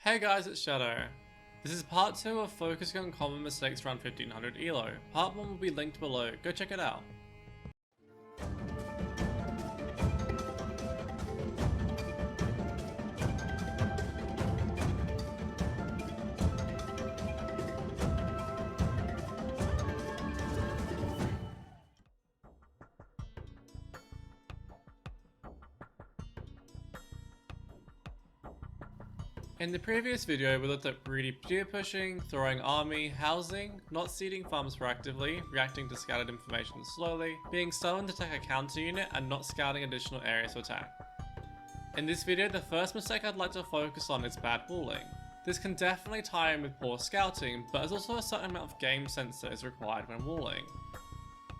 Hey guys, it's Shadow. This is part 2 of focusing on common mistakes around 1500 ELO. Part 1 will be linked below, go check it out. In the previous video, we looked at greedy peer pushing, throwing army, housing, not seeding farms proactively, reacting to scattered information slowly, being stubborn to attack a counter unit, and not scouting additional areas to attack. In this video, the first mistake I'd like to focus on is bad walling. This can definitely tie in with poor scouting, but there's also a certain amount of game sense that is required when walling.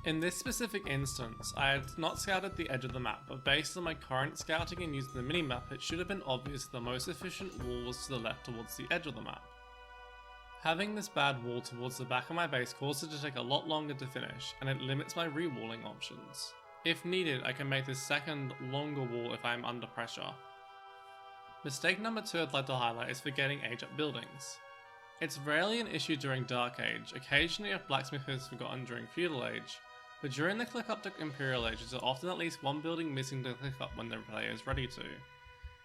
In this specific instance, I had not scouted the edge of the map, but based on my current scouting and using the minimap, it should have been obvious the most efficient wall was to the left towards the edge of the map. Having this bad wall towards the back of my base causes it to take a lot longer to finish, and it limits my re-walling options. If needed, I can make this second, longer wall if I am under pressure. Mistake number 2 I'd like to highlight is forgetting age up buildings. It's rarely an issue during Dark Age, occasionally if Blacksmith is forgotten during Feudal Age, but during the click up to Imperial Age, there's often at least one building missing to click up when the player is ready to.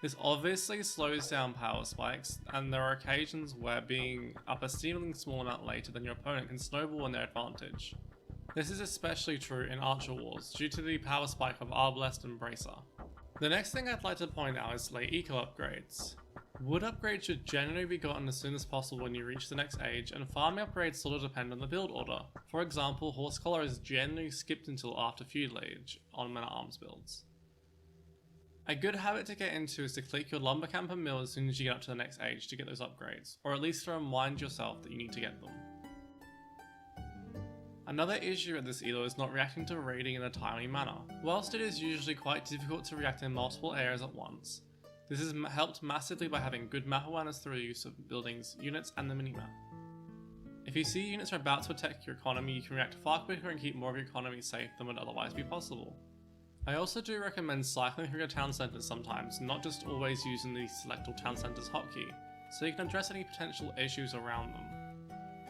This obviously slows down power spikes, and there are occasions where being up a seemingly small amount later than your opponent can snowball in their advantage. This is especially true in Archer Wars, due to the power spike of Arbalest and Bracer. The next thing I'd like to point out is late eco upgrades. Wood upgrades should generally be gotten as soon as possible when you reach the next age, and farming upgrades sort of depend on the build order. For example, Horse Collar is generally skipped until after Feudal Age on Men at Arms builds. A good habit to get into is to click your lumber camp and mill as soon as you get up to the next age to get those upgrades, or at least to remind yourself that you need to get them. Another issue at this ELO is not reacting to raiding in a timely manner. Whilst it is usually quite difficult to react in multiple areas at once, this is helped massively by having good map awareness through the use of buildings, units, and the minimap. If you see units are about to attack your economy, you can react far quicker and keep more of your economy safe than would otherwise be possible. I also do recommend cycling through your town centres sometimes, not just always using the select all town centres hotkey, so you can address any potential issues around them.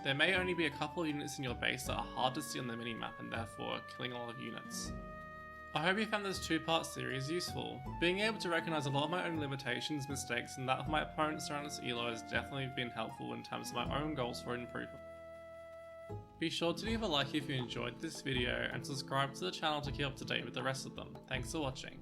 There may only be a couple of units in your base that are hard to see on the minimap and therefore killing a lot of units. I hope you found this 2-part series useful. Being able to recognise a lot of my own limitations, mistakes, and that of my opponents around this ELO has definitely been helpful in terms of my own goals for improvement. Be sure to leave a like if you enjoyed this video and subscribe to the channel to keep up to date with the rest of them. Thanks for watching.